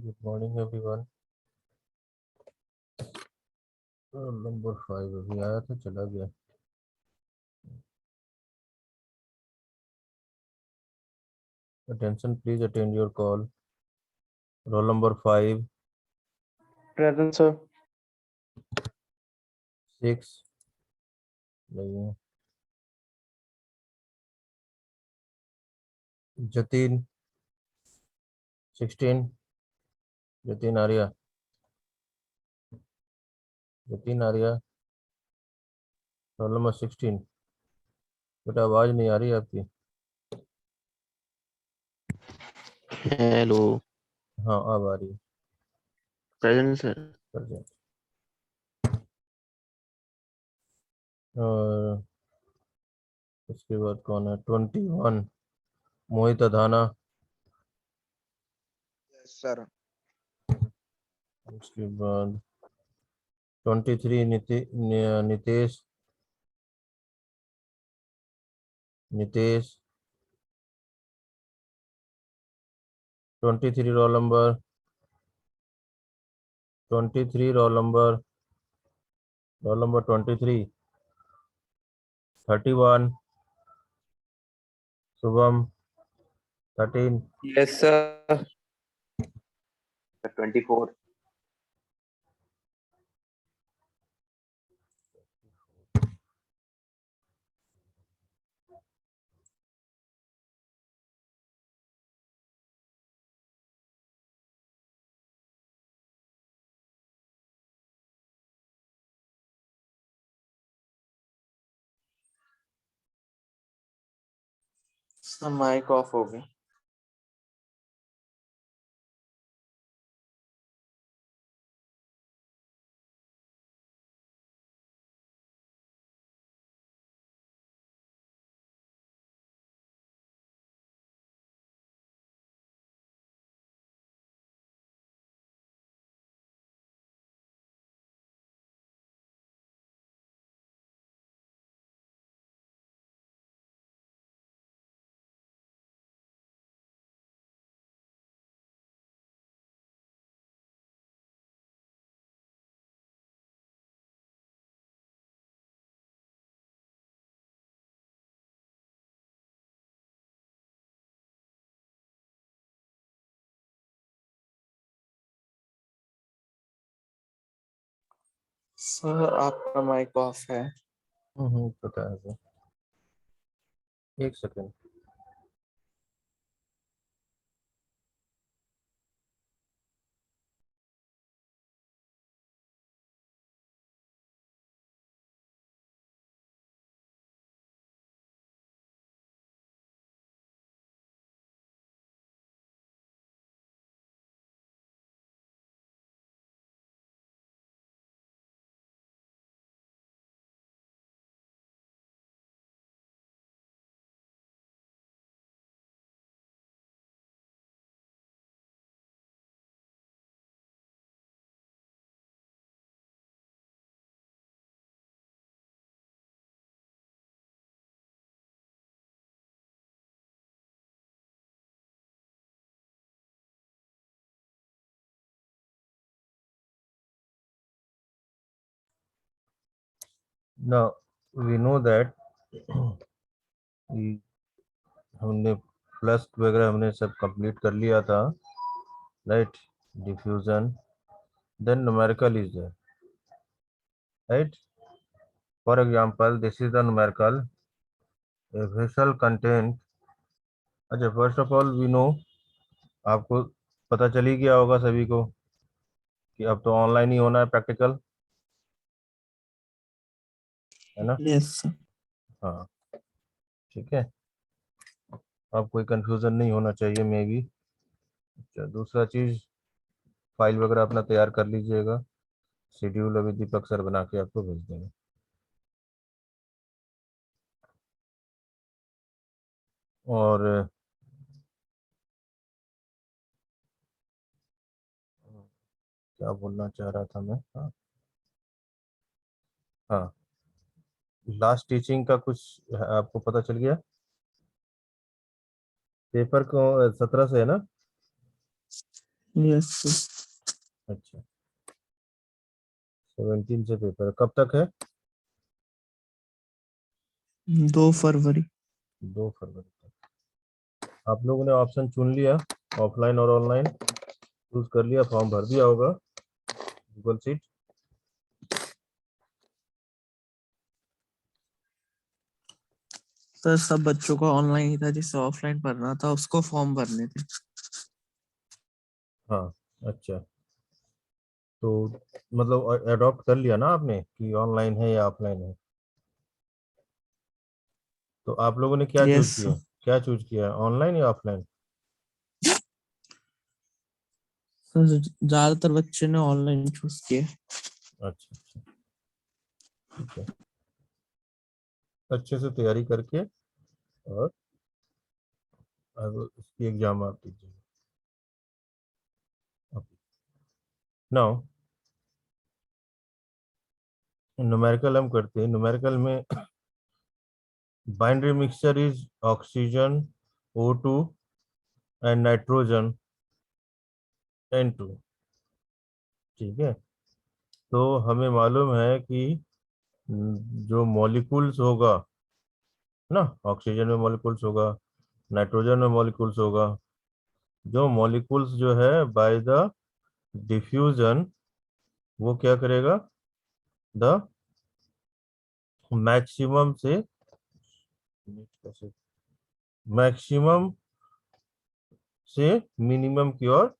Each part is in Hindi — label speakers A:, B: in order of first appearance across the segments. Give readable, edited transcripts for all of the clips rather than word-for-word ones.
A: Good morning everyone. Roll number 5 अभी आया था चला गया. Attention, please attend your call. Roll number 5,
B: Present, sir.
A: 6 नहीं है. जतीन 16. जतीन आर्या. जतीन आर्या. Roll number 16. बेटा आवाज नहीं आ रही आपकी.
C: हेलो.
A: हाँ अब आ रही है.
C: Present sir.
A: Present. और उसके बाद कौन है? 21 मोहित अधाना.
D: सर
A: उसके बाद 23 Nitesh. Nitesh 23 roll number 23 roll number 23. 31 Shubham 13.
B: Yes, sir.
D: 24
B: sir mike off हो गया. सर आपका माइक ऑफ है.
A: पता है सर. एक second. Now we know that हमने प्लस वगैरह हमने सब कंप्लीट कर लिया था, right. Diffusion then numerical is there, right? For example, this is the numerical. A vessel content. अच्छा, first of all we know, आपको पता चल ही गया होगा सभी को कि अब तो ऑनलाइन ही होना है प्रैक्टिकल, है ना?
B: Yes sir.
A: हाँ ठीक है. अब कोई कंफ्यूजन नहीं होना चाहिए मे बी. अच्छा, दूसरा चीज, फाइल वगैरह अपना तैयार कर लीजिएगा. शेड्यूल अभी दीपक सर बना के आपको भेज देंगे. और क्या बोलना चाह रहा था मैं? हाँ हाँ, लास्ट टीचिंग का कुछ आपको पता चल गया? पेपर को 17 से है ना?
B: Yes sir.
A: अच्छा, 17 से पेपर है, कब तक है?
B: 2 फरवरी।
A: 2 फरवरी तक। आप लोगों ने ऑप्शन चुन लिया, ऑफलाइन और ऑनलाइन चूज कर लिया, फॉर्म भर दिया होगा गूगल सीट।
B: सर सब बच्चों का ऑनलाइन ही था, जिससे ऑफलाइन भरना था उसको फॉर्म भरने थे।
A: हाँ, अच्छा, तो मतलब अडॉप्ट कर लिया ना आपने कि ऑनलाइन है या ऑफलाइन है? तो आप लोगों ने क्या
B: यस
A: चूज किया?
B: सर।
A: क्या चूज किया, ऑनलाइन या ऑफलाइन?
B: सर ज्यादातर बच्चे ने ऑनलाइन चूज किया।
A: अच्छा अच्छा, ठीक है, अच्छे से तैयारी करके और अब इसकी एग्जाम आप दीजिए। नाउ न्यूमेरिकल हम करते हैं। न्यूमेरिकल में binary mixture is oxygen O2 and nitrogen N2। ठीक है, तो हमें मालूम है कि जो मॉलिक्यूल्स होगा ना, ऑक्सीजन में मॉलिक्यूल्स होगा, नाइट्रोजन में मॉलिक्यूल्स होगा। जो मॉलिक्यूल्स जो है बाय द डिफ्यूजन, वो क्या करेगा, द मैक्सिमम से मैक्सिमम से मिनिमम की ओर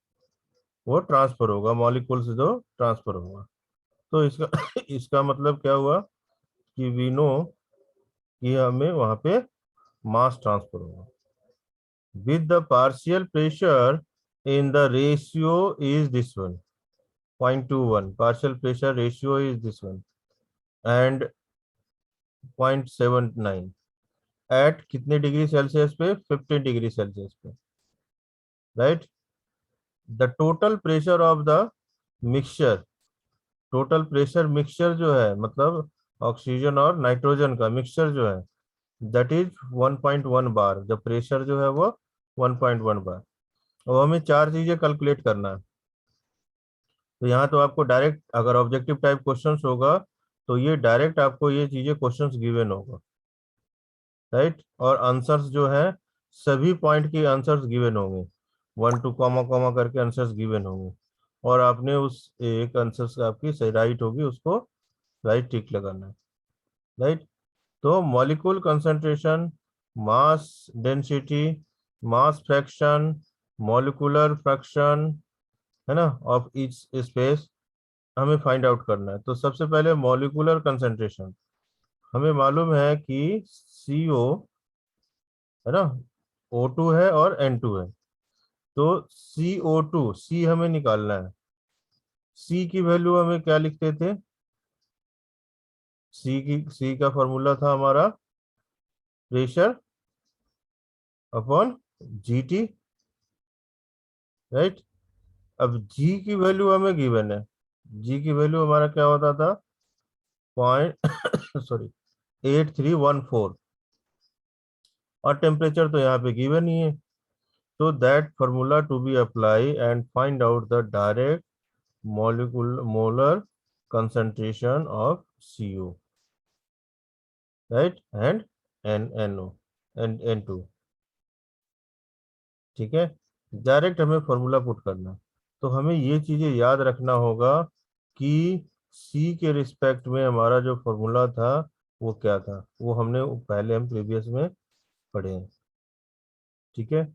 A: वो ट्रांसफर होगा, मॉलिक्यूल से जो ट्रांसफर होगा। तो इसका इसका मतलब क्या हुआ कि वी नो कि हमें वहां पे मास ट्रांसफर होगा with the partial pressure in the ratio is this one, 0.21, partial pressure ratio is this one, and 0.79 at कितने डिग्री सेल्सियस पे, 15 डिग्री सेल्सियस पे, right. The total pressure of the mixture, total pressure mixture जो है, मतलब ऑक्सीजन और नाइट्रोजन का मिक्सचर जो है, that is 1.1 bar. The pressure जो है वो 1.1 बार। और हमें चार चीजें कैलकुलेट करना है। तो यहाँ तो आपको डायरेक्ट, अगर ऑब्जेक्टिव टाइप क्वेश्चंस होगा तो ये डायरेक्ट आपको ये चीजें क्वेश्चंस गिवन होगा, राइट। और आंसर्स जो है, सभी पॉइंट के आंसर्स गिवन होंगे, 1 2 कॉमा कॉमा करके आंसर्स गिवन होंगे, और आपने उस एक आंसर्स का आपकी सही राइट होगी, उसको राइट टिक लगाना है, राइट। तो molecule concentration, mass density, mass fraction, molecular fraction, है ना, ऑफ ईच स्पेस हमें फाइंड आउट करना है। तो सबसे पहले मॉलिक्यूलर कंसंट्रेशन, हमें मालूम है कि CO है ना, O2 है और N2 है। तो CO2, C हमें निकालना है। C की वैल्यू हमें क्या लिखते थे? C का फॉर्मूला था हमारा प्रेशर अपॉन GT, राइट। अब G की वैल्यू हमें गिवन है। G की वैल्यू हमारा क्या होता था, पॉइंट सॉरी 8314, और टेम्परेचर तो यहाँ पे गिवन ही है। So that formula to be apply and find out the direct molar concentration of CO, right, and NO and N2। ठीक है, डायरेक्ट हमें फॉर्मूला पुट करना। तो हमें ये चीजें याद रखना होगा कि C के रिस्पेक्ट में हमारा जो फॉर्मूला था वो क्या था, वो हमने पहले हम प्रीवियस में पढ़े हैं। ठीक है,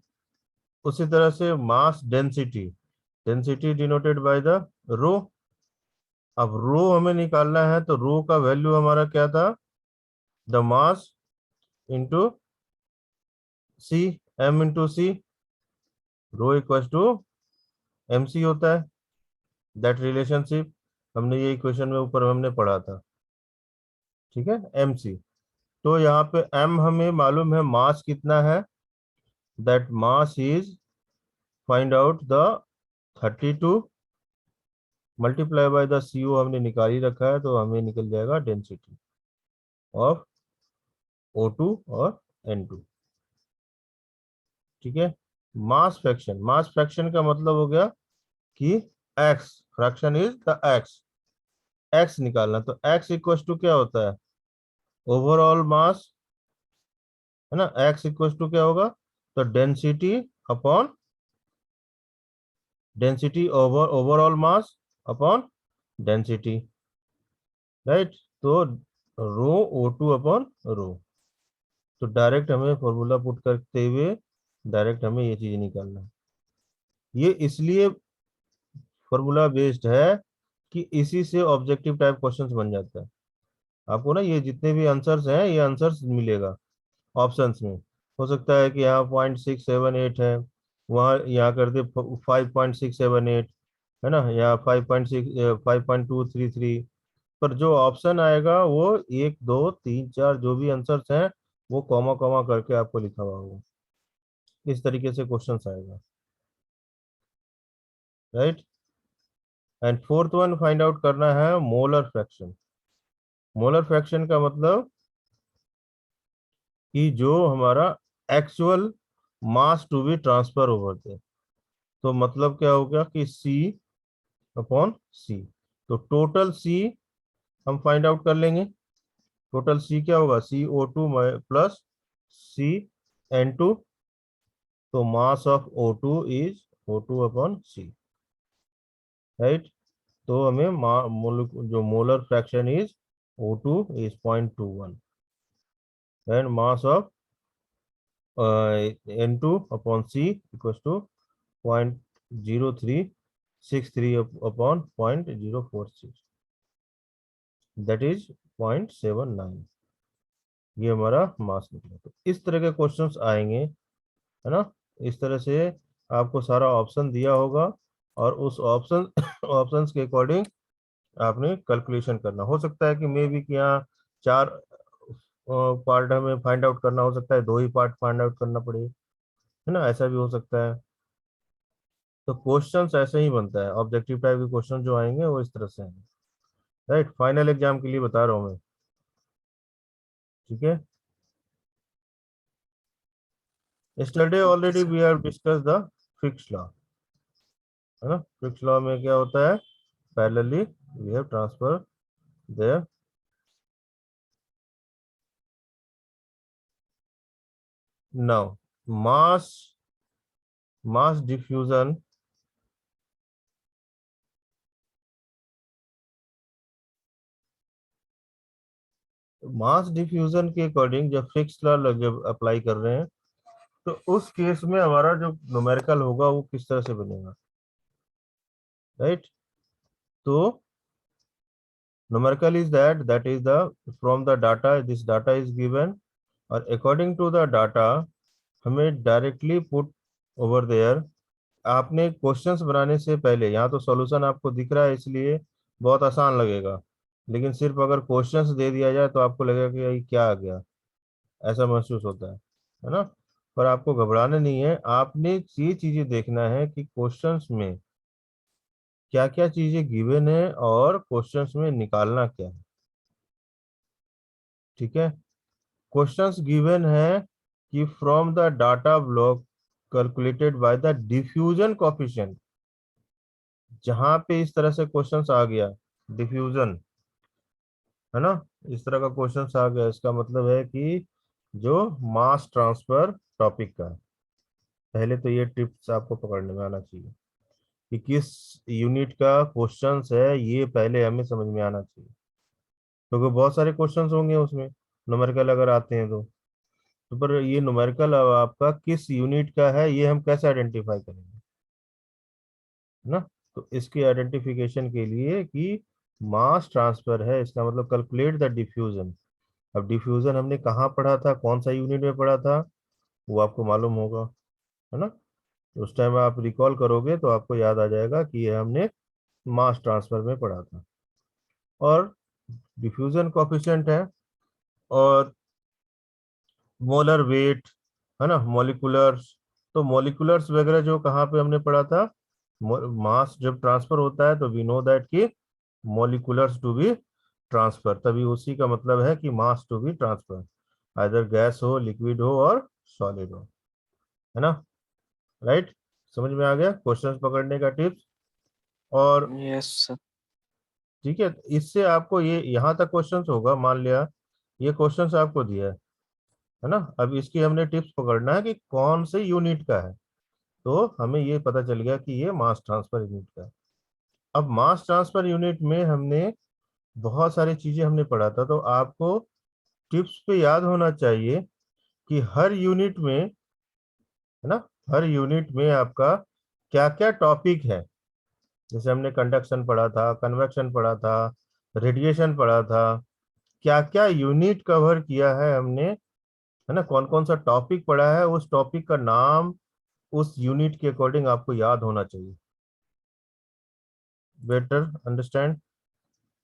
A: उसी तरह से mass density, density denoted by the rho. अब रो हमें निकालना है, तो रो का वैल्यू हमारा क्या था, the mass into C, M into C, rho equal to MC होता है। दैट रिलेशनशिप हमने ये इक्वेशन में ऊपर हमने पढ़ा था, ठीक है, MC। तो यहाँ पे M हमें मालूम है मास कितना है, that mass is, find out the 32 multiply by the CO हमने निकाल ही रखा है, तो हमें निकल जाएगा डेंसिटी ऑफ O2 और N2। ठीक है, मास फ्रैक्शन, मास फ्रैक्शन का मतलब हो गया कि x fraction is the x निकालना। तो x इक्वल टू क्या होता है, ओवरऑल मास, है ना। x इक्वल टू क्या होगा, तो density upon density overall mass upon density, right. तो रो O2 अपॉन रो। तो डायरेक्ट हमें फॉर्मूला पुट करते हुए डायरेक्ट हमें ये चीज निकालना है। ये इसलिए फॉर्मूला बेस्ड है कि इसी से ऑब्जेक्टिव टाइप क्वेश्चंस बन जाता है। आपको ना ये जितने भी आंसर्स हैं ये आंसर्स मिलेगा ऑप्शंस में। हो सकता है कि यहाँ 0.678 है, वहाँ यहाँ कर दे 5.678, है ना, या 5.233। पर जो ऑप्शन आएगा वो 1 2 3 4 जो भी आंसर्स हैं वो कॉमा कॉमा करके आपको लिखा हुआ होगा। इस तरीके से क्वेश्चंस आएगा, right. And fourth one find out करना है मोलर फ्रैक्शन। मोलर फ्रैक्शन का मतलब कि जो हमारा actual mass to be transfer over थे। तो मतलब क्या हो गया कि C अपॉन C। तो टोटल C हम फाइंड आउट कर लेंगे। टोटल C क्या होगा, CO2 प्लस CN2। तो mass of O2 is O2 upon C, right. तो हमें जो molar fraction is O2 is 0.21 and mass of N2 upon C equal to 0.0363 upon 0.046, that is 0.79। ये हमारा मास निकला। तो इस तरह के क्वेश्चंस आएंगे, है ना। इस तरह से आपको सारा ऑप्शन दिया होगा और उस ऑप्शन ऑप्शंस के अकॉर्डिंग आपने कैलकुलेशन करना। हो सकता है कि मे बी कि यहाँ 4 पार्ट हमें फाइंड आउट करना, हो सकता है 2 ही पार्ट फाइंड आउट करना पड़े, है ना, ऐसा भी हो सकता है। तो क्वेश्चंस ऐसे ही बनता है, ऑब्जेक्टिव टाइप के क्वेश्चन जो आएंगे वो इस तरह से आएंगे, राइट। फाइनल एग्जाम के लिए बता रहा हूँ मैं, ठीक है। yesterday
B: okay
A: already
B: sir.
A: we have discussed the fixed law, है ना। फिक्स लॉ में क्या होता है, parallelly we have transfer there. Now mass mass diffusion, mass diffusion के अकॉर्डिंग जब फिक्स लॉ जब अप्लाई कर रहे हैं तो उस केस में हमारा जो न्यूमेरिकल होगा वो किस तरह से बनेगा, राइट। तो numerical is that is the from the data, this data is given और according to the data हमें डायरेक्टली पुट ओवर देयर। आपने क्वेश्चंस बनाने से पहले यहाँ तो सॉल्यूशन आपको दिख रहा है इसलिए बहुत आसान लगेगा, लेकिन सिर्फ अगर क्वेश्चंस दे दिया जाए तो आपको लगेगा कि ये क्या आ गया, ऐसा महसूस होता है ना। पर आपको घबराना नहीं है, आपने ये चीजें देखना है कि क्वेश्चंस में क्या क्या चीजें गिवन है और क्वेश्चंस में निकालना क्या है, ठीक है। क्वेश्चंस गिवन है कि from the data block calculated by the diffusion coefficient. जहां पे इस तरह से क्वेश्चंस आ गया डिफ्यूजन, है ना, इस तरह का क्वेश्चंस आ गया, इसका मतलब है कि जो मास ट्रांसफर टॉपिक का है। पहले तो ये टिप्स आपको पकड़ने में आना चाहिए कि किस यूनिट का क्वेश्चंस है, ये पहले हमें समझ में आना चाहिए, क्योंकि बहुत सारे क्वेश्चंस होंगे उसमें न्यूमेरिकल अगर आते हैं तो पर ये न्यूमेरिकल आपका किस यूनिट का है ये हम कैसे आइडेंटिफाई करेंगे, है ना। तो इसकी आइडेंटिफिकेशन के लिए कि मास ट्रांसफर है, इसका मतलब कैलकुलेट द डिफ्यूजन। अब डिफ्यूजन हमने कहाँ पढ़ा था, कौन सा यूनिट में पढ़ा था, वो आपको मालूम होगा, है ना। तो उस टाइम आप रिकॉल करोगे तो आपको याद आ जाएगा कि ये हमने मास ट्रांसफर में पढ़ा था। और डिफ्यूजन कोफिशिएंट है और मोलर वेट, है ना, मॉलिकुलर्स। तो मॉलिकुलर्स वगैरह जो कहाँ पे हमने पढ़ा था, मास जब ट्रांसफर होता है तो वी नो दैट कि मॉलिकुलर्स टू बी ट्रांसफर, तभी उसी का मतलब है कि mass to be transfer, either gas हो, लिक्विड हो और सॉलिड हो, है ना, राइट। समझ में आ गया क्वेश्चंस पकड़ने का टिप्स। और
B: यस सर।
A: ठीक है, इससे आपको ये यहाँ तक क्वेश्चंस होगा, मान लिया ये क्वेश्चंस आपको दिया है ना। अब इसकी हमने टिप्स पकड़ना है कि कौन से यूनिट का है। तो हमें ये पता चल गया कि ये मास ट्रांसफर यूनिट का है। अब मास ट्रांसफर यूनिट में हमने बहुत सारी चीजें हमने पढ़ा था, तो आपको टिप्स पे याद होना चाहिए कि हर यूनिट में, है ना, हर यूनिट में आपका क्या क्या टॉपिक है। जैसे हमने कंडक्शन पढ़ा था, कन्वेक्शन पढ़ा था, रेडिएशन पढ़ा था, क्या क्या यूनिट कवर किया है हमने, है ना, कौन कौन सा टॉपिक पढ़ा है, उस टॉपिक का नाम उस यूनिट के अकॉर्डिंग आपको याद होना चाहिए। बेटर अंडरस्टैंड,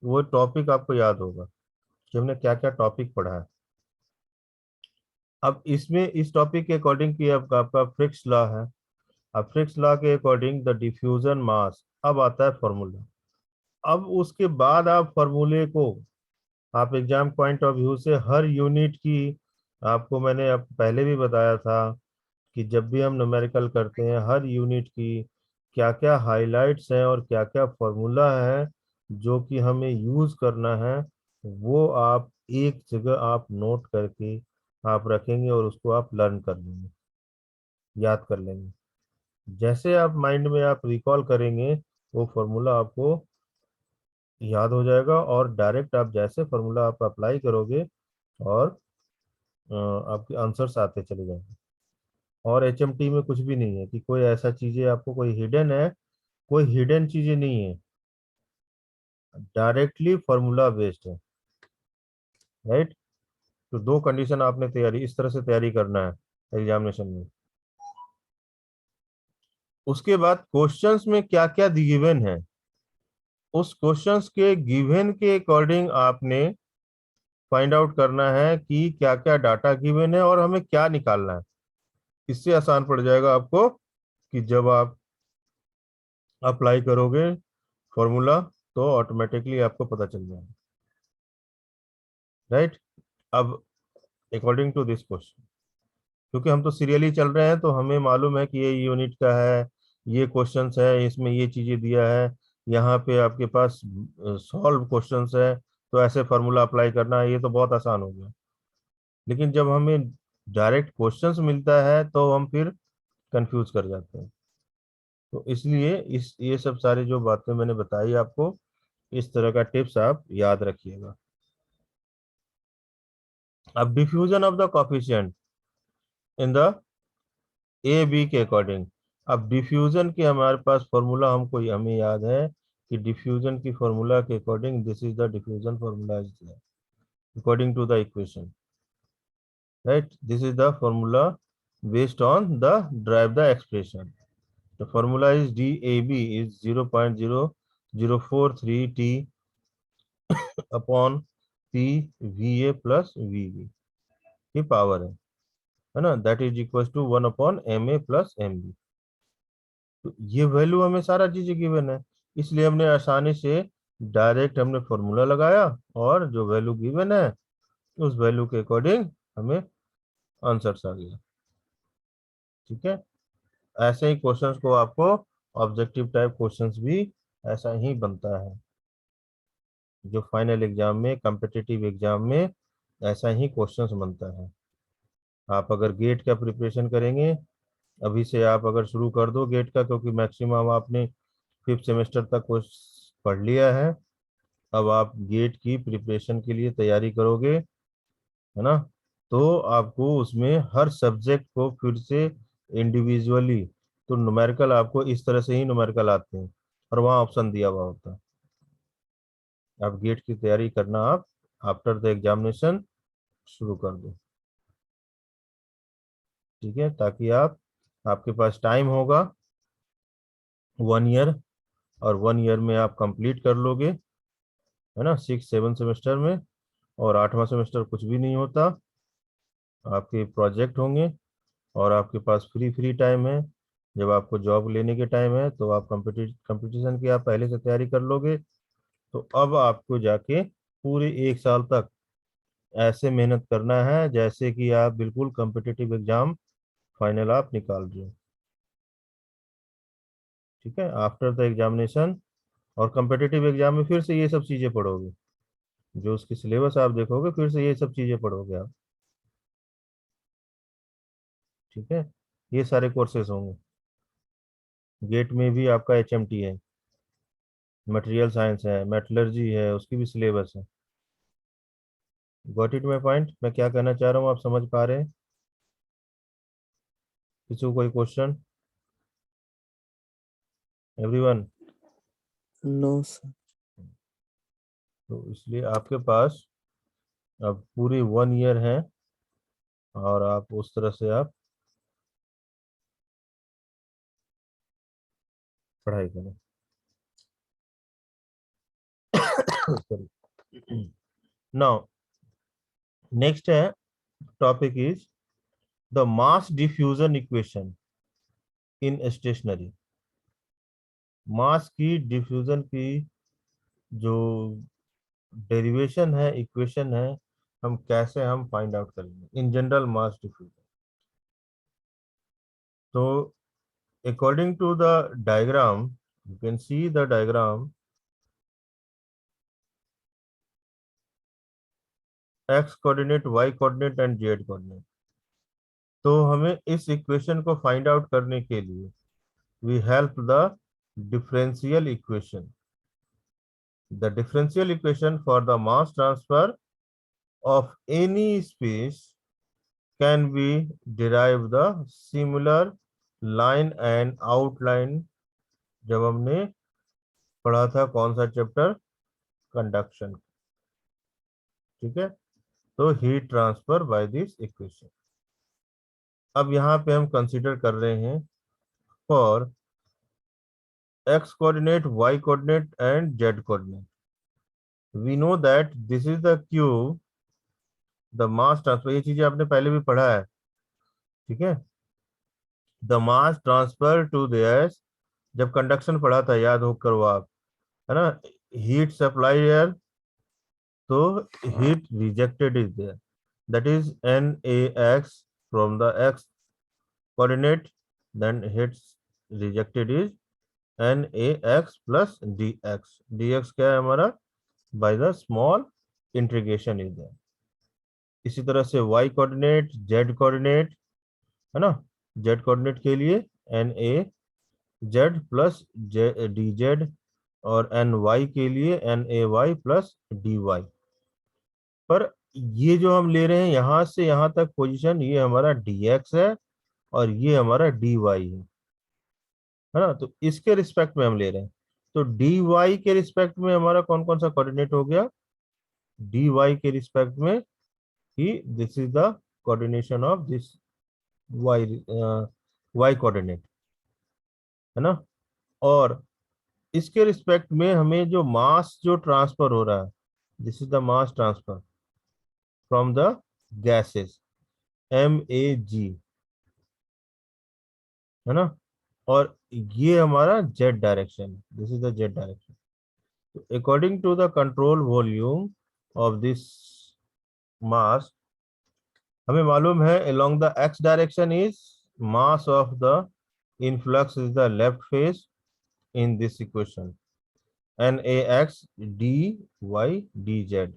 A: वो टॉपिक आपको याद होगा कि हमने क्या क्या टॉपिक पढ़ा है। अब इसमें इस टॉपिक के अकॉर्डिंग की आपका फ्रिक्स लॉ है। अब फ्रिक्स लॉ के अकॉर्डिंग द डिफ्यूजन मास, अब आता है फॉर्मूला। अब उसके बाद आप फॉर्मूले को, आप एग्जाम पॉइंट ऑफ व्यू से हर यूनिट की, आपको मैंने अब पहले भी बताया था कि जब भी हम न्यूमेरिकल करते हैं हर यूनिट की क्या क्या हाइलाइट्स हैं और क्या क्या फॉर्मूला है जो कि हमें यूज करना है, वो आप एक जगह आप नोट करके आप रखेंगे और उसको आप लर्न कर लेंगे, याद कर लेंगे। जैसे आप माइंड में आप रिकॉल करेंगे वो फॉर्मूला आपको याद हो जाएगा, और डायरेक्ट आप जैसे फॉर्मूला आप अप्लाई करोगे और आपके आंसर्स आते चले जाएंगे। और एचएमटी में कुछ भी नहीं है कि कोई ऐसा चीजें आपको कोई हिडन है, कोई हिडन चीजें नहीं है, डायरेक्टली फॉर्मूला बेस्ड है। राइट। तो दो कंडीशन आपने तैयारी इस तरह से तैयारी करना है एग्जामिनेशन में। उसके बाद क्वेश्चंस में क्या क्या गिवन है, उस क्वेश्चंस के गिवन के अकॉर्डिंग आपने फाइंड आउट करना है कि क्या क्या डाटा गिवन है और हमें क्या निकालना है। इससे आसान पड़ जाएगा आपको कि जब आप अप्लाई करोगे फॉर्मूला तो ऑटोमेटिकली आपको पता चल जाएगा। राइट। अब अकॉर्डिंग टू दिस क्वेश्चन, क्योंकि हम तो सीरियली चल रहे हैं तो हमें मालूम है कि ये यूनिट का है, ये क्वेश्चंस है, इसमें ये चीजें दिया है, यहाँ पे आपके पास सॉल्व क्वेश्चंस है, तो ऐसे फार्मूला अप्लाई करना है, ये तो बहुत आसान हो गया। लेकिन जब हमें डायरेक्ट क्वेश्चंस मिलता है तो हम फिर कंफ्यूज कर जाते हैं। तो इसलिए इस ये सब सारी जो बातें मैंने बताई आपको, इस तरह का टिप्स आप याद रखिएगा। अब diffusion of the coefficient in the A B के अकॉर्डिंग। अब डिफ्यूजन की हमारे पास फॉर्मूला हमको हमें याद है कि डिफ्यूजन की फॉर्मूला के according this is the diffusion formula is according to the equation. Right, this is the formula based on the drive the expression. The formula is DAB is 0.0043 T upon P VA plus VB की पावर है ना, that is equal to 1/MA plus MB। तो ये वैल्यू हमें सारा चीजें गिवन है, इसलिए हमने आसानी से डायरेक्ट हमने फॉर्मूला लगाया और जो वैल्यू गिवन है उस वैल्यू के अकॉर्डिंग हमें आंसर्स आ गया। ठीक है, ऐसे ही क्वेश्चंस को आपको ऑब्जेक्टिव टाइप क्वेश्चंस भी ऐसा ही बनता है, जो फाइनल एग्जाम में कम्पिटिटिव एग्जाम में ऐसा ही क्वेश्चंस बनता है। आप अगर गेट का प्रिपरेशन करेंगे, अभी से आप अगर शुरू कर दो गेट का, क्योंकि मैक्सिमम आपने फिफ्थ सेमेस्टर तक कोर्स पढ़ लिया है, अब आप गेट की प्रिपरेशन के लिए तैयारी करोगे, है ना, तो आपको उसमें हर सब्जेक्ट को फिर से इंडिविजुअली, तो न्यूमेरिकल आपको इस तरह से ही न्यूमेरिकल आते हैं और वहाँ ऑप्शन दिया हुआ होता है। आप गेट की तैयारी करना आप आफ्टर द एग्जामिनेशन शुरू कर दो। ठीक है, ताकि आप, आपके पास टाइम होगा 1 ईयर, और 1 ईयर में आप कंप्लीट कर लोगे, है ना, 6 7 सेमेस्टर में। और 8वां सेमेस्टर कुछ भी नहीं होता, आपके प्रोजेक्ट होंगे और आपके पास फ्री फ्री टाइम है। जब आपको जॉब लेने के टाइम है तो आप कंपटीशन की आप पहले से तैयारी कर लोगे। तो अब आपको जाके पूरे 1 साल तक ऐसे मेहनत करना है जैसे कि आप बिल्कुल कॉम्पिटिटिव एग्जाम फाइनल आप निकाल रहे हो। ठीक है, आफ्टर द एग्जामिनेशन और कम्पिटिटिव एग्जाम में फिर से ये सब चीजें पढ़ोगे, जो उसकी सिलेबस आप देखोगे फिर से ये सब चीजें पढ़ोगे आप। ठीक है, ये सारे कोर्सेज होंगे। गेट में भी आपका HMT है, मटेरियल साइंस है, मेटलर्जी है, उसकी भी सिलेबस है। गॉट इट माय पॉइंट, मैं क्या कहना चाह रहा हूँ, आप समझ पा रहे हैं? किसी को कोई क्वेश्चन? एवरीवन?
B: No sir.
A: तो इसलिए आपके पास अब पूरी 1 ईयर है और आप उस तरह से आप पढ़ाई करें। नाउ नेक्स्ट है topic is the mass diffusion equation in stationary. Mass की डिफ्यूजन की जो डेरिवेशन है, इक्वेशन है, हम कैसे हम फाइंड आउट करेंगे इन जनरल मास डिफ्यूजन। तो according to the diagram, you can see the diagram, x coordinate, y coordinate and z coordinate। तो हमें इस इक्वेशन को फाइंड आउट करने के लिए we help the differential equation। The differential equation for the mass transfer of any space can be derived the similar line and outline। जब हमने पढ़ा था कौन सा चैप्टर? कंडक्शन। ठीक है, तो heat transfer by this equation. अब यहाँ पे हम कंसीडर कर रहे हैं for x coordinate, y coordinate and z coordinate. We know that this is the cube the mass transfer, ये चीजें आपने पहले भी पढ़ा है। ठीक है, the mass transfer to this, जब कंडक्शन पढ़ा था याद हो करो आप, है ना? हीट सप्लाई एयर, तो heat rejected is there, that is NaX from the x coordinate, then heat rejected is NaX plus dx। dx क्या है हमारा? by the small integration is there। इसी तरह से y कोऑर्डिनेट, z कोऑर्डिनेट, है ना? z कोऑर्डिनेट के लिए NaZ प्लस dz और ny के लिए NaY प्लस dy। पर ये जो हम ले रहे हैं यहां से यहां तक पोजीशन, ये हमारा dx है और ये हमारा dy है ना? तो इसके रिस्पेक्ट में हम ले रहे हैं, तो dy के रिस्पेक्ट में हमारा कौन कौन सा कोऑर्डिनेट हो गया? dy के रिस्पेक्ट में ही this is the coordination of this y coordinate, है ना? और इसके रिस्पेक्ट में हमें जो मास जो ट्रांसफर हो रहा है, this is the mass transfer from the gases, MAG, है ना? और ये हमारा Z direction, this is the Z direction. According to the control volume of this mass, हमें मालूम है along the x direction is mass of the influx is the left phase in this equation, NaX dy dz।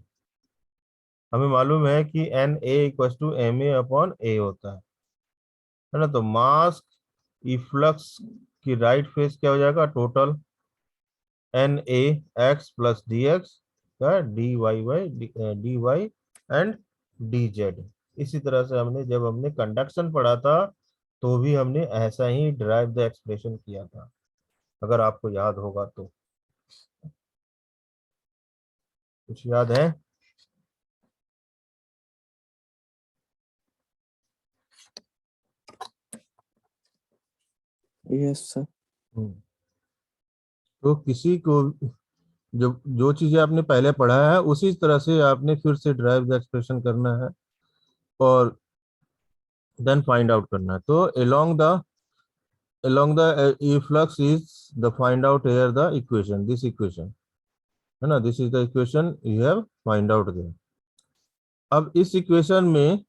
A: हमें मालूम है कि Na equal to Ma upon A होता है ना? तो मास इफ्लक्स की राइट फेस क्या हो जाएगा? टोटल NaX प्लस dx का dy एंड dz। इसी तरह से जब हमने कंडक्शन पढ़ा था तो भी हमने ऐसा ही डिराइव द एक्सप्रेशन किया था, अगर आपको याद होगा तो। कुछ याद है?
B: Yes sir.
A: तो किसी को जो जो चीजें आपने पहले पढ़ा है उसी तरह से आपने फिर से ड्राइव द एक्सप्रेशन करना है और देन फाइंड आउट करना है। तो along the efflux is the find out here the equation, this equation, है ना? This is the equation you have find out there. अब इस इक्वेशन में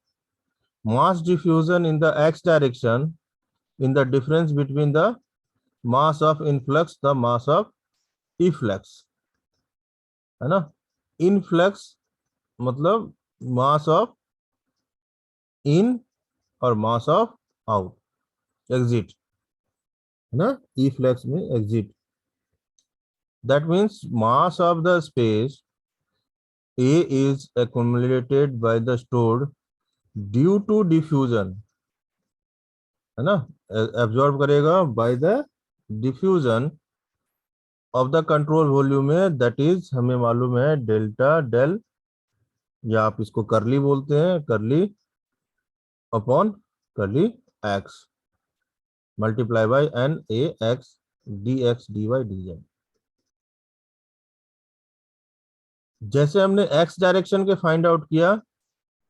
A: mass diffusion in the x direction in the difference between the mass of influx, the mass of efflux, है ना। इनफ्लक्स मतलब मास ऑफ इन और मास ऑफ आउट, एग्जिट, है ना। इफ्लक्स में exit, that means mass of the space A is accumulated by the stored due to diffusion, है ना, एब्जॉर्ब करेगा bye the diffusion of the control volume में, दैट इज हमें मालूम है डेल्टा डेल, या आप इसको करली बोलते हैं, curly upon curly x multiply by N A x d x d Y d z. जैसे हमने एक्स डायरेक्शन के फाइंड आउट किया,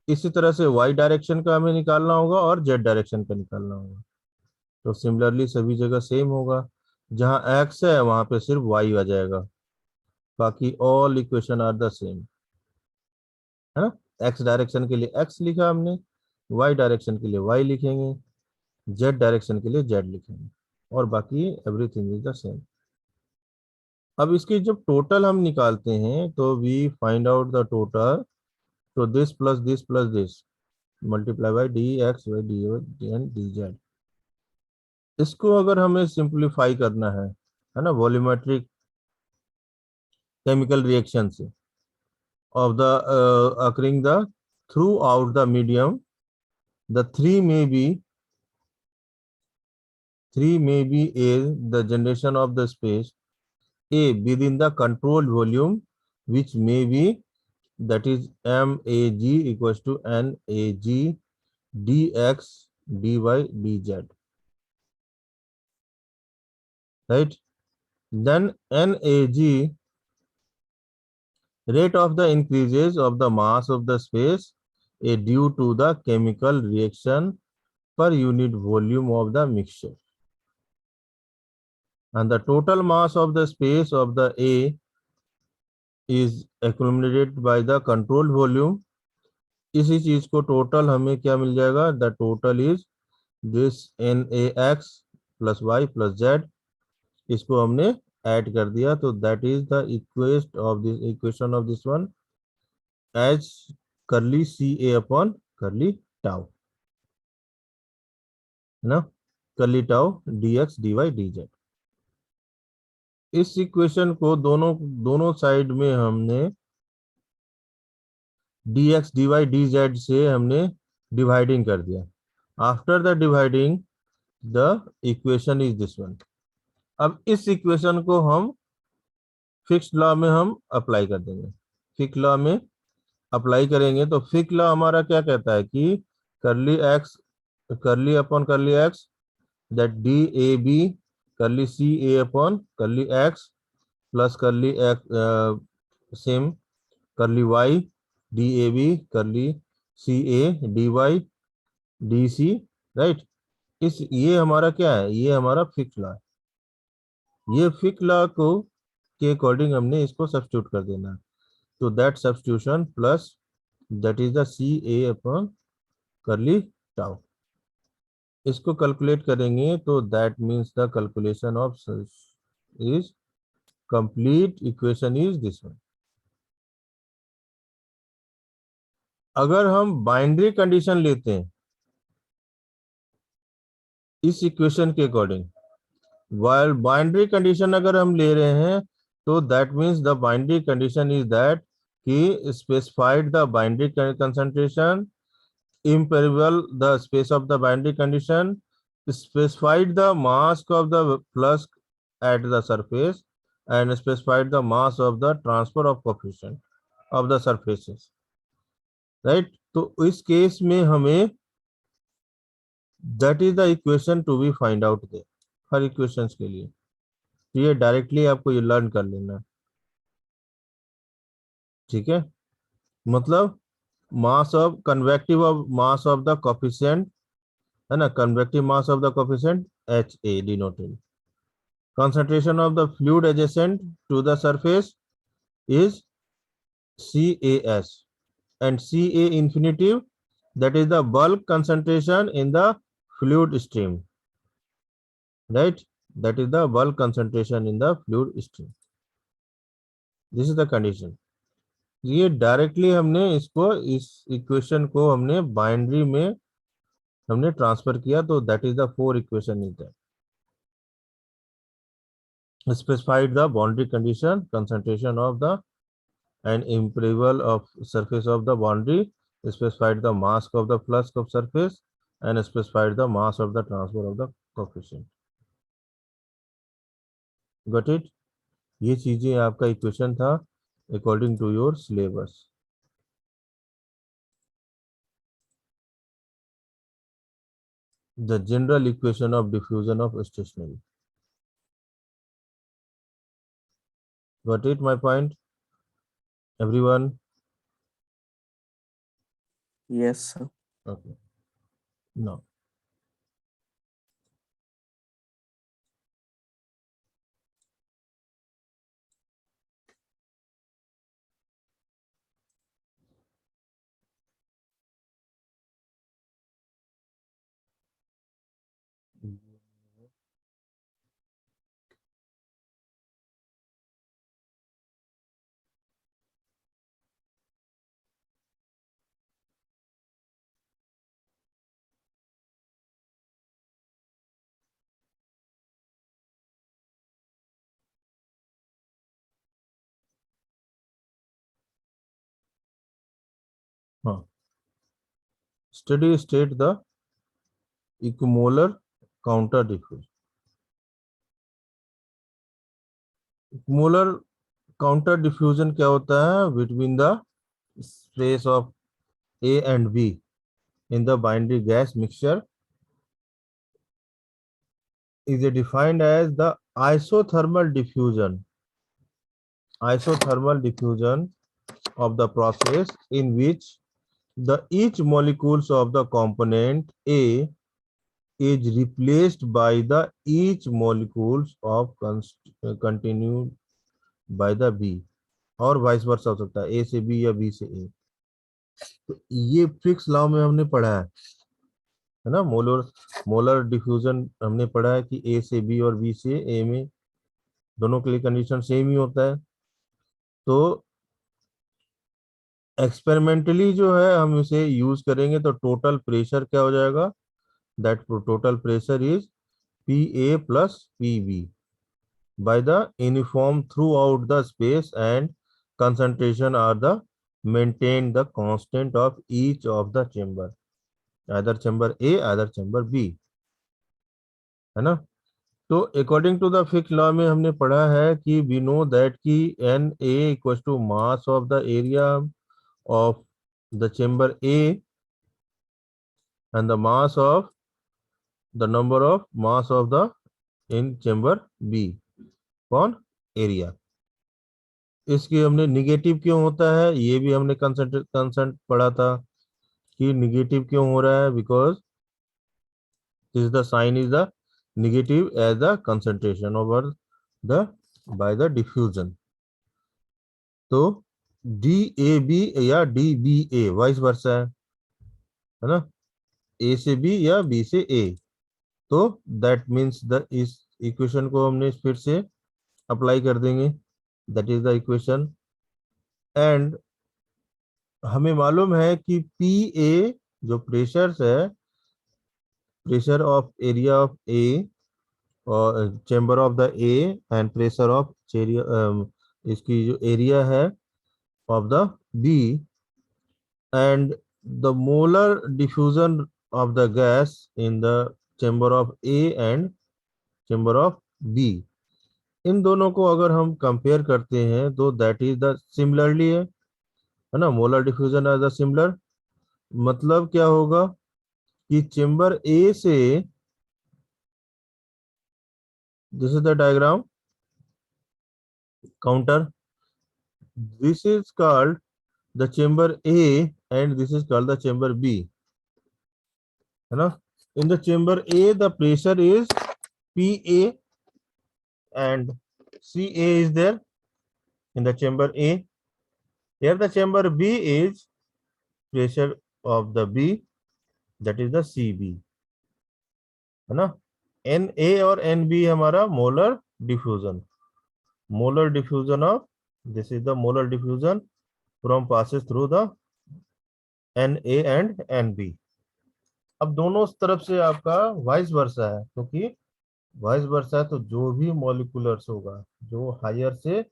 A: इसी तरह से वाई डायरेक्शन का हमें निकालना होगा और जेड डायरेक्शन का निकालना होगा। तो सिमिलरली सभी जगह सेम होगा, जहां एक्स है वहां पे सिर्फ वाई आ जाएगा, बाकी all equation are the same, है ना। एक्स डायरेक्शन के लिए एक्स लिखा हमने, वाई डायरेक्शन के लिए वाई लिखेंगे, जेड डायरेक्शन के लिए जेड लिखेंगे, और बाकी एवरीथिंग इज द सेम। अब इसकी जब टोटल हम निकालते हैं तो we find out the total, तो this plus this multiply by D X by D N D Z. इसको अगर हमें सिंप्लीफाई करना है ना, वॉल्यूमेट्रिक केमिकल रिएक्शन से of the occurring the throughout the medium, the three may be a the generation of the space A within the controlled volume, which may be, that is MAG equals to NAG dx dy dz, right. Then NAG, rate of the increases of the mass of the space due to the chemical reaction per unit volume of the mixture, and the total mass of the space of the A is accumulated by the controlled volume। इसी चीज को टोटल हमें क्या मिल जाएगा, the total is this NaX plus y plus z, इसको हमने ऐड कर दिया, तो that is the equation of this one as curly CA upon curly tau, है ना, curly tau dx dy dz। इस इक्वेशन को दोनों साइड में हमने dx dy dz से हमने डिवाइडिंग कर दिया। After the dividing the equation is this one. अब इस इक्वेशन को हम फिक्स्ड लॉ में हम अप्लाई कर देंगे, फिक्स्ड लॉ में अप्लाई करेंगे तो फिक्स्ड लॉ हमारा क्या कहता है कि करली x curly upon curly X, that D A B curly C A upon curly X plus curly X same curly Y D A B curly C A D Y D C, right. ये हमारा क्या है, ये हमारा फिक्स लॉ है। ये फिक्स लॉ को के अकॉर्डिंग हमने इसको सब्स्टिट्यूट कर देना है, तो that substitution plus that is the C A upon curly tau. इसको कैलकुलेट करेंगे तो that means the calculation of is complete equation is this one. अगर हम बाइंड्री कंडीशन लेते हैं इस इक्वेशन के अकॉर्डिंग, वाइल बाइंड्री कंडीशन अगर हम ले रहे हैं तो that means the boundary condition is that कि specified the boundary concentration impermeable the space of the boundary condition, specified the mass of the flux at the surface, and specified the mass of the transfer of coefficient of the surfaces, right। तो इस केस में हमें that is the equation to be find out there her equations के लिए, तो ये डायरेक्टली आपको ये लर्न कर लेना, ठीक है। मतलब mass of convective of mass of the coefficient, है ना, convective mass of the coefficient HA denoted, concentration of the fluid adjacent to the surface is CAS, and CA infinitive, that is the bulk concentration in the fluid stream, right, that is the bulk concentration in the fluid stream। This is the condition. ये डायरेक्टली हमने इसको, इस इक्वेशन को हमने बाइनरी में हमने ट्रांसफर किया, तो that is the 4 equation is that. Specified the boundary condition, concentration of the and impermeable of surface of the boundary, specified the mass of the flux of surface, and specified the mass of the transfer of the coefficient. Got it? ये चीजें आपका इक्वेशन था according to your syllabus. The general equation of diffusion of stationary. Got it, my point? Everyone?
B: Yes, sir.
A: Okay. Now, हाँ, steady state the equimolar counter diffusion. Equimolar counter diffusion क्या होता है? Between the space of A and B in the binary gas mixture is defined as the isothermal diffusion of the process in which the each molecules of the component A is replaced by the each molecules of continued by the B, और वाइस वर्सा हो सकता है, ए से बी या बी से ए। तो ये फिक्स लॉ में हमने पढ़ा है ना। मोलर डिफ्यूजन हमने पढ़ा है कि ए से बी और बी से ए में दोनों के लिए कंडीशन सेम ही होता है। तो एक्सपेरिमेंटली जो है हम इसे यूज करेंगे तो टोटल प्रेशर क्या हो जाएगा? That total pressure is P A plus P B by the uniform throughout the space, and concentration are the maintain the constant of each of the chamber, either chamber A either chamber B, है ना। तो according to the Fick's law में हमने पढ़ा है कि वी नो दैट कि N A equal to mass of the area of the chamber A and the mass of the number of mass of the in chamber B कौन एरिया। इसकी हमने निगेटिव क्यों होता है ये भी हमने कंसेंट पढ़ा था कि निगेटिव क्यों हो रहा है, because this the sign is the negative as the concentration over the by the diffusion. तो डी ए बी या D B A vice versa है ना, ए से बी या बी से ए। तो दैट मीन्स द इस इक्वेशन को हमने फिर से अप्लाई कर देंगे, that is the equation. And हमें मालूम है कि पी ए जो प्रेशर है, pressure of area of A और chamber of the A and pressure of इसकी जो एरिया है of the B, and the molar diffusion of the gas in the chamber of A and chamber of B, इन दोनों को अगर हम कंपेयर करते हैं तो दैट इज द सिमिलरली है ना। Molar diffusion as the similar मतलब क्या होगा कि चेम्बर ए से, this is the diagram counter, this is called the chamber A and this is called the chamber B, है ना। in the chamber A the pressure is PA and CA is there in the chamber A. Here the chamber B is pressure of the B, that is the CB, है ना। NA और NB हमारा molar diffusion of this is the molar diffusion from passes through the Na and Nb। अब दोनों तरफ से आपका वाइस वर्सा है, क्योंकि वाइस वर्सा है तो जो भी मॉलिक्यूलर्स होगा, जो हायर से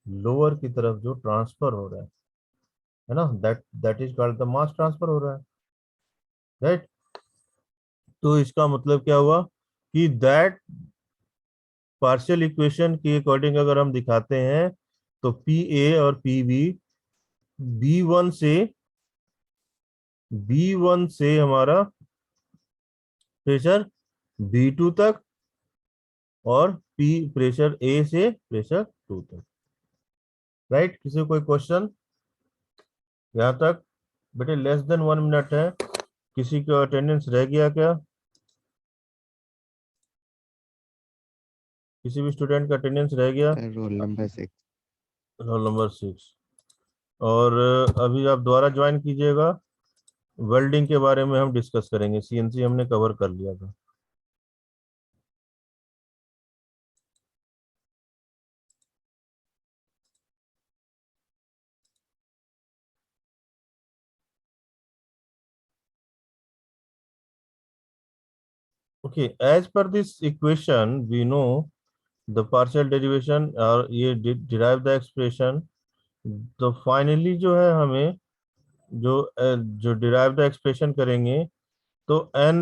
A: लोअर की तरफ जो ट्रांसफर हो रहा है ना, that is called the mass transfer हो रहा है, राइट। तो इसका मतलब क्या हुआ कि दैट पार्शियल इक्वेशन के अकॉर्डिंग अगर हम दिखाते हैं तो पी ए और पी बी, बी वन से हमारा प्रेशर B2 तक, और पी प्रेशर ए से प्रेशर 2 तक, राइट। किसी को कोई क्वेश्चन यहाँ तक? बेटे लेस देन 1 मिनट है, किसी का अटेंडेंस रह गया क्या? किसी भी स्टूडेंट का अटेंडेंस रह गया?
D: Sir roll number 6।
A: Roll number 6। और अभी आप दोबारा ज्वाइन कीजिएगा। वेल्डिंग के बारे में हम डिस्कस करेंगे, सीएनसी हमने कवर कर लिया था। Okay, as per this equation, we know the partial derivation और ये derive the expression। तो फाइनली जो है हमें जो जो derive the expression करेंगे तो n